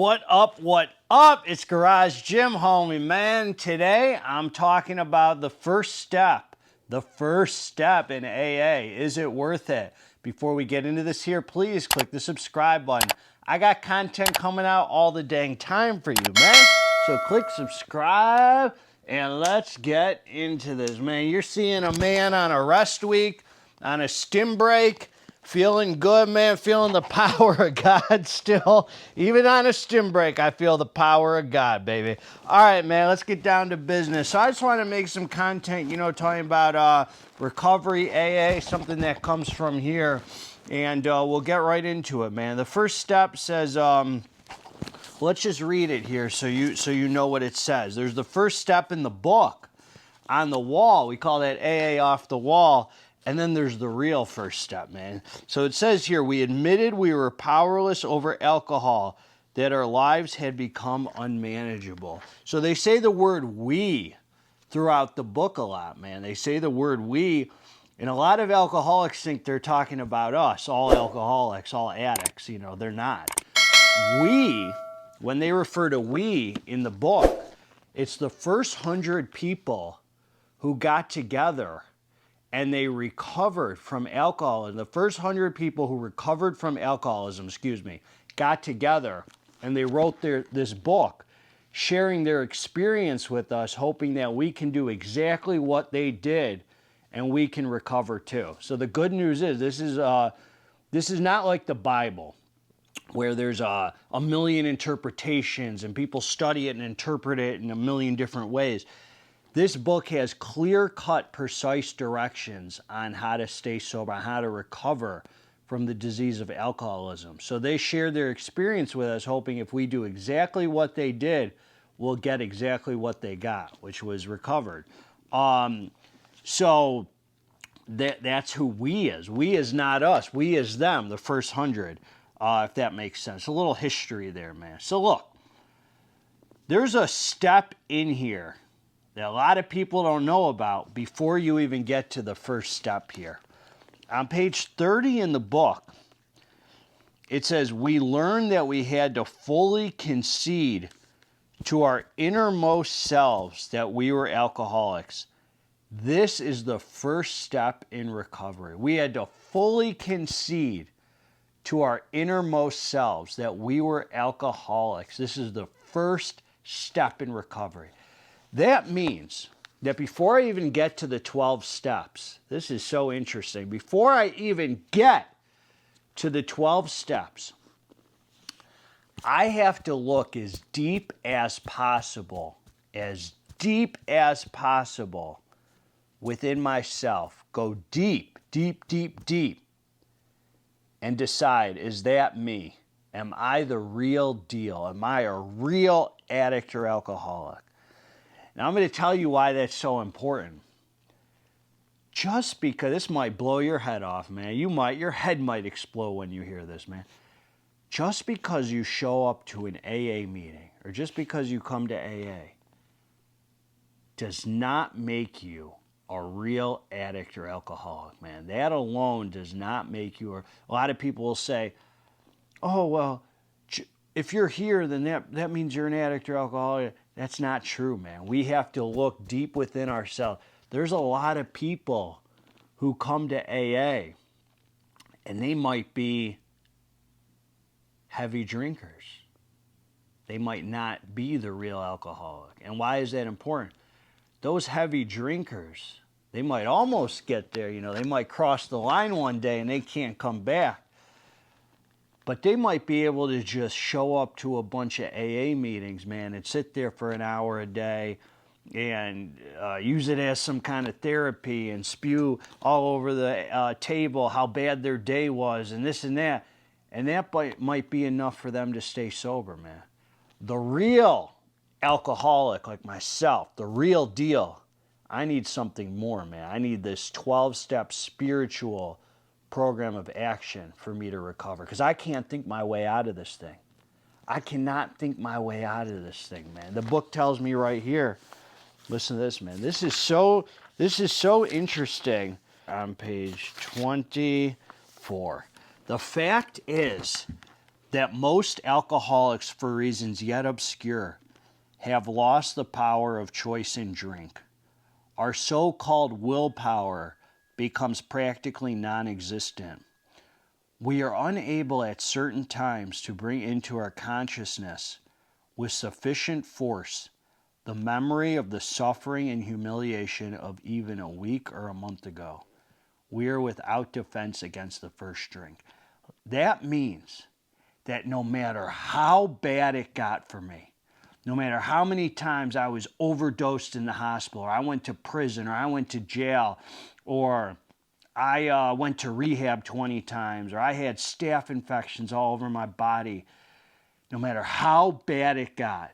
What up, what up? It's Garage Gym Homie, man. Today, I'm talking about the first step in AA. Is it worth it? Before we get into this here, please click the subscribe button. I got content coming out all the dang time for you, man. So click subscribe and let's get into this, man. You're seeing a man on a rest week, on a stim break, feeling good, man, feeling the power of God still. Even on a stim break, I feel the power of God, baby. All right, man, let's get down to business. So I just want to make some content, talking about recovery, AA, something that comes from here. And we'll get right into it, man. The first step says, let's just read it here so you know what it says. There's the first step in the book on the wall. We call that AA off the wall. And then there's the real first step, man. So it says here, we admitted we were powerless over alcohol, that our lives had become unmanageable. So they say the word we throughout the book a lot, man. They say the word we, and a lot of alcoholics think they're talking about us, all alcoholics, all addicts. They're not. We, when they refer to we in the book, it's the first 100 people who got together and they recovered from alcoholism. The first 100 people who recovered from alcoholism, got together and they wrote this book, sharing their experience with us, hoping that we can do exactly what they did and we can recover too. So the good news is this is not like the Bible, where there's a million interpretations and people study it and interpret it in a million different ways. This book has clear-cut, precise directions on how to stay sober, on how to recover from the disease of alcoholism. So they share their experience with us, hoping if we do exactly what they did, we'll get exactly what they got, which was recovered. So that's who we is. We is not us. We is them, the first 100, if that makes sense. A little history there, man. So look, there's a step in here that a lot of people don't know about before you even get to the first step here. On page 30 in the book, it says, we learned that we had to fully concede to our innermost selves that we were alcoholics. This is the first step in recovery. We had to fully concede to our innermost selves that we were alcoholics. This is the first step in recovery. That means that before I even get to the 12 steps, this is so interesting, before I even get to the 12 steps, I have to look as deep as possible within myself. Go deep, deep, deep, deep, and decide, is that me? Am I the real deal? Am I a real addict or alcoholic? Now I'm going to tell you why that's so important. Just because, this might blow your head off, man. Your head might explode when you hear this, man. Just because you show up to an AA meeting, or just because you come to AA, does not make you a real addict or alcoholic, man. That alone does not make you, a lot of people will say, oh, well, if you're here, then that means you're an addict or alcoholic. That's not true, man. We have to look deep within ourselves. There's a lot of people who come to AA and they might be heavy drinkers. They might not be the real alcoholic. And why is that important? Those heavy drinkers, they might almost get there. They might cross the line one day and they can't come back. But they might be able to just show up to a bunch of AA meetings, man, and sit there for an hour a day and use it as some kind of therapy and spew all over the table how bad their day was and this and that. And that might be enough for them to stay sober, man. The real alcoholic like myself, the real deal, I need something more, man. I need this 12-step spiritual program of action for me to recover, because I can't think my way out of this thing. I cannot think my way out of this thing, man. The book tells me right here, listen to this, man. This is so interesting. On page 24, the fact is that most alcoholics, for reasons yet obscure, have lost the power of choice in drink. Our so-called willpower becomes practically non-existent. We are unable at certain times to bring into our consciousness with sufficient force the memory of the suffering and humiliation of even a week or a month ago. We are without defense against the first drink. That means that no matter how bad it got for me, no matter how many times I was overdosed in the hospital, or I went to prison, or I went to jail, or I went to rehab 20 times, or I had staph infections all over my body, no matter how bad it got,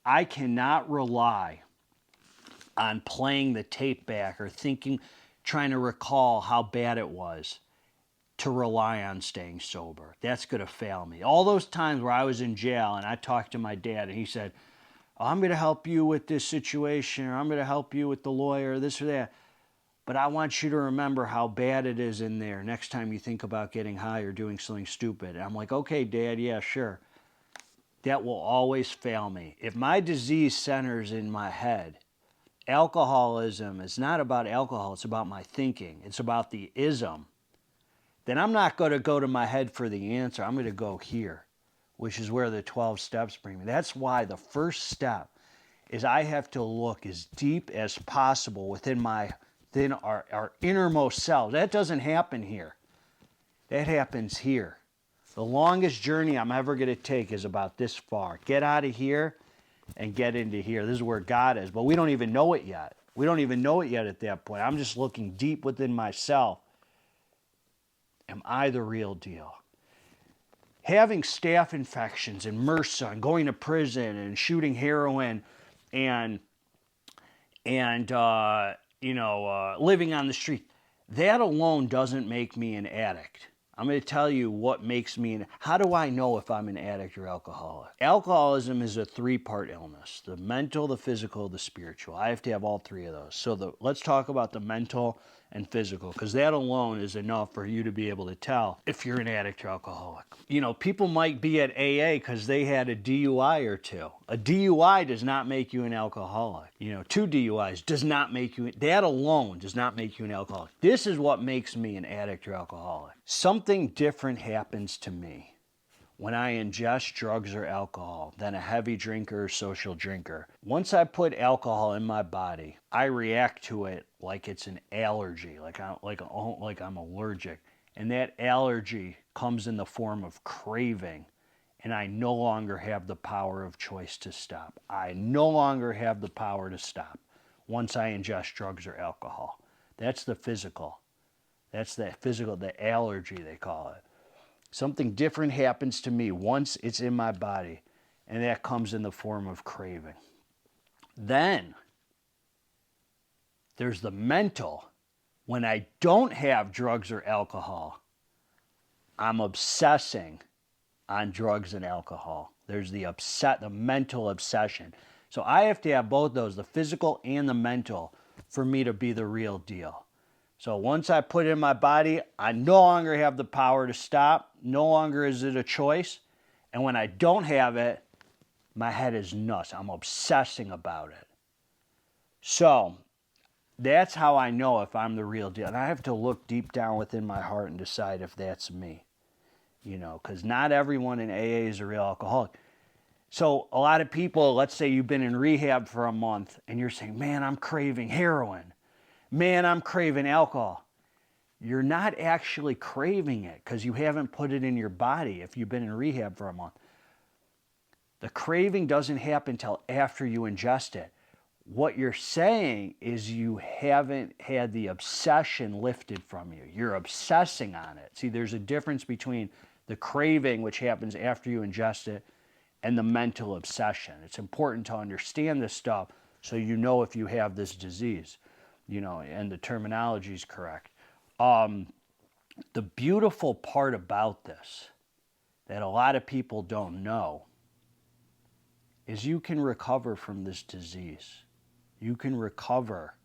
I cannot rely on playing the tape back or trying to recall how bad it was to rely on staying sober. That's going to fail me. All those times where I was in jail and I talked to my dad and he said, oh, I'm going to help you with this situation, or I'm going to help you with the lawyer, this or that. But I want you to remember how bad it is in there next time you think about getting high or doing something stupid. And I'm like, okay, Dad, yeah, sure. That will always fail me. If my disease centers in my head, alcoholism is not about alcohol, it's about my thinking. It's about the ism. Then I'm not going to go to my head for the answer. I'm going to go here, which is where the 12 steps bring me. That's why the first step is I have to look as deep as possible within our innermost selves. That doesn't happen here. That happens here. The longest journey I'm ever going to take is about this far. Get out of here and get into here. This is where God is, but we don't even know it yet. We don't even know it yet at that point. I'm just looking deep within myself. Am I the real deal? Having staph infections and MRSA and going to prison and shooting heroin and living on the street, that alone doesn't make me an addict. I'm going to tell you what makes me how do I know if I'm an addict or alcoholic? Alcoholism is a three-part illness: the mental, the physical, the spiritual. I have to have all three of those. So let's talk about the mental and physical, because that alone is enough for you to be able to tell if you're an addict or alcoholic. You know, people might be at AA because they had a DUI or two. A DUI does not make you an alcoholic. You know, 2 DUIs does not make you, that alone does not make you an alcoholic. This is what makes me an addict or alcoholic. Something different happens to me when I ingest drugs or alcohol than a heavy drinker or social drinker. Once I put alcohol in my body, I react to it like it's an allergy, like I'm allergic. And that allergy comes in the form of craving, and I no longer have the power of choice to stop. I no longer have the power to stop once I ingest drugs or alcohol. That's the physical. That's the physical, the allergy they call it. Something different happens to me once it's in my body, and that comes in the form of craving. Then there's the mental. When I don't have drugs or alcohol, I'm obsessing on drugs and alcohol. There's the mental obsession. So I have to have both those, the physical and the mental, for me to be the real deal. So once I put it in my body, I no longer have the power to stop. No longer is it a choice. And when I don't have it, my head is nuts. I'm obsessing about it. So that's how I know if I'm the real deal. And I have to look deep down within my heart and decide if that's me. You know, because not everyone in AA is a real alcoholic. So a lot of people, let's say you've been in rehab for a month and you're saying, man, I'm craving heroin. Man, I'm craving alcohol. You're not actually craving it because you haven't put it in your body if you've been in rehab for a month. The craving doesn't happen until after you ingest it. What you're saying is you haven't had the obsession lifted from you. You're obsessing on it. See, there's a difference between the craving, which happens after you ingest it, and the mental obsession. It's important to understand this stuff so you know if you have this disease. You know, and the terminology is correct. The beautiful part about this that a lot of people don't know is you can recover from this disease. You can recover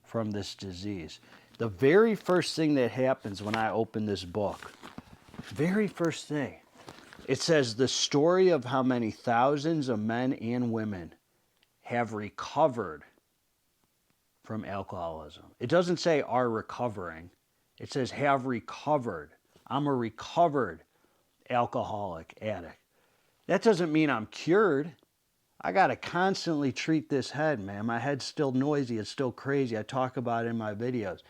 from this disease. The very first thing that happens when I open this book, very first thing, It says the story of how many thousands of men and women have recovered from alcoholism. It doesn't say are recovering. It says have recovered. I'm a recovered alcoholic addict. That doesn't mean I'm cured. I got to constantly treat this head, man. My head's still noisy. It's still crazy. I talk about it in my videos.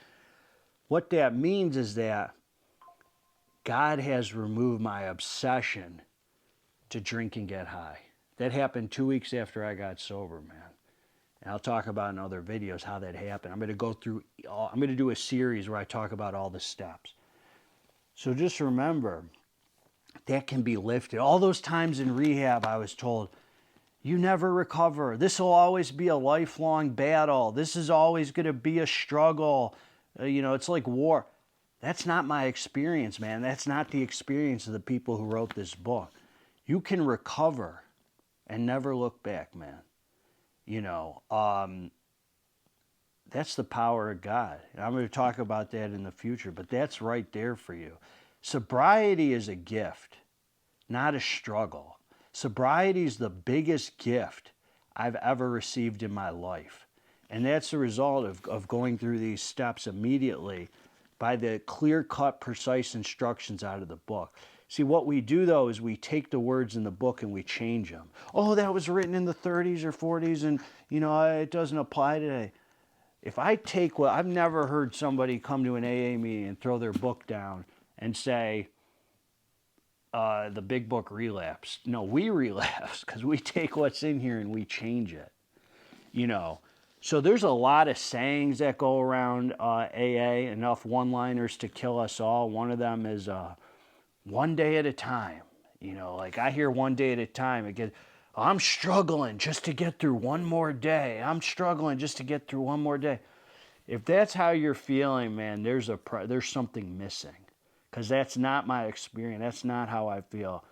What that means is that God has removed my obsession to drink and get high. That happened 2 weeks after I got sober, man. And I'll talk about in other videos how that happened. I'm going to do a series where I talk about all the steps. So just remember, that can be lifted. All those times in rehab I was told, you never recover. This will always be a lifelong battle. This is always going to be a struggle. It's like war. That's not my experience, man. That's not the experience of the people who wrote this book. You can recover and never look back, man. That's the power of God. And I'm going to talk about that in the future, but that's right there for you. Sobriety is a gift, not a struggle. Sobriety is the biggest gift I've ever received in my life. And that's the result of going through these steps immediately by the clear-cut, precise instructions out of the book. See, what we do, though, is we take the words in the book and we change them. Oh, that was written in the 30s or 40s and, it doesn't apply today. If I take I've never heard somebody come to an AA meeting and throw their book down and say, the big book relapsed. No, we relapse because we take what's in here and we change it. So there's a lot of sayings that go around AA, enough one-liners to kill us all. One of them is one day at a time. Like I hear one day at a time. Again, I'm struggling just to get through one more day. I'm struggling just to get through one more day. If that's how you're feeling, man, there's something missing. Because that's not my experience. That's not how I feel.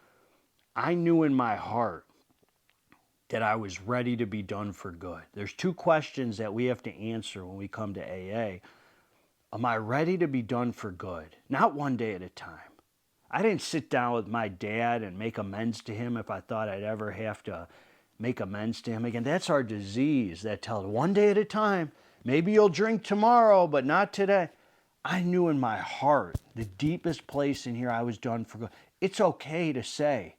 I knew in my heart that I was ready to be done for good. There's two questions that we have to answer when we come to AA. Am I ready to be done for good? Not one day at a time. I didn't sit down with my dad and make amends to him if I thought I'd ever have to make amends to him again. That's our disease that tells one day at a time. Maybe you'll drink tomorrow, but not today. I knew in my heart, the deepest place in here, I was done for good. It's okay to say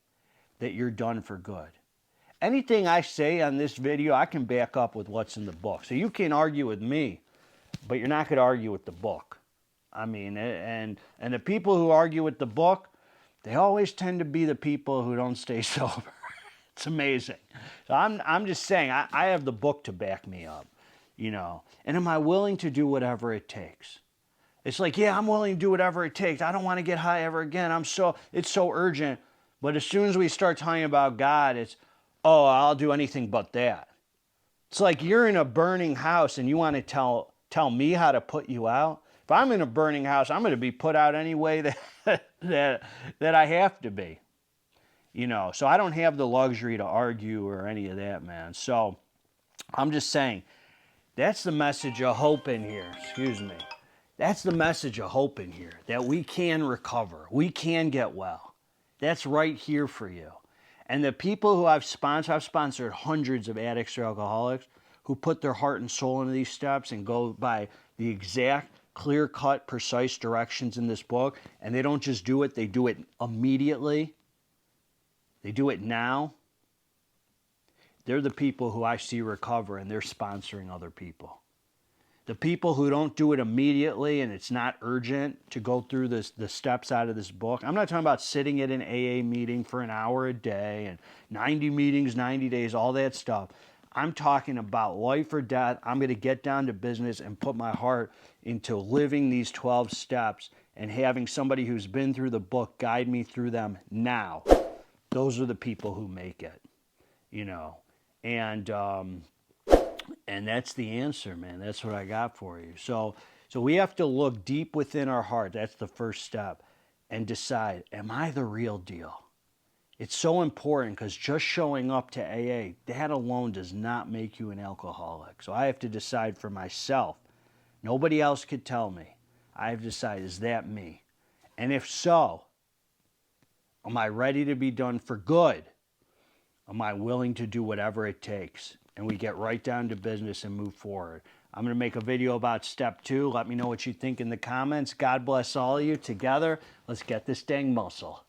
that you're done for good. Anything I say on this video, I can back up with what's in the book. So you can argue with me, but you're not going to argue with the book. I mean, and the people who argue with the book, they always tend to be the people who don't stay sober. It's amazing. So I'm just saying, I have the book to back me up, And am I willing to do whatever it takes? It's like, yeah, I'm willing to do whatever it takes. I don't want to get high ever again. It's so urgent. But as soon as we start talking about God, it's, oh, I'll do anything but that. It's like you're in a burning house and you want to tell me how to put you out. If I'm in a burning house, I'm going to be put out any way that I have to be. So I don't have the luxury to argue or any of that, man. So I'm just saying, that's the message of hope in here. Excuse me. That's the message of hope in here, that we can recover. We can get well. That's right here for you. And the people who I've sponsored hundreds of addicts or alcoholics who put their heart and soul into these steps and go by the exact, clear-cut, precise directions in this book. And they don't just do it, they do it immediately. They do it now. They're the people who I see recover, and they're sponsoring other people. The people who don't do it immediately and it's not urgent to go through the steps out of this book. I'm not talking about sitting at an AA meeting for an hour a day and 90 meetings, 90 days, all that stuff. I'm talking about life or death. I'm going to get down to business and put my heart into living these 12 steps and having somebody who's been through the book guide me through them now. Those are the people who make it, And that's the answer, man. That's what I got for you. So we have to look deep within our heart. That's the first step. And decide, am I the real deal? It's so important because just showing up to AA, that alone does not make you an alcoholic. So I have to decide for myself. Nobody else could tell me. I have to decide, is that me? And if so, Am I ready to be done for good? Am I willing to do whatever it takes? And we get right down to business and move forward. I'm going to make a video about step 2. Let me know what you think in the comments. God bless all of you. Together, let's get this dang muscle.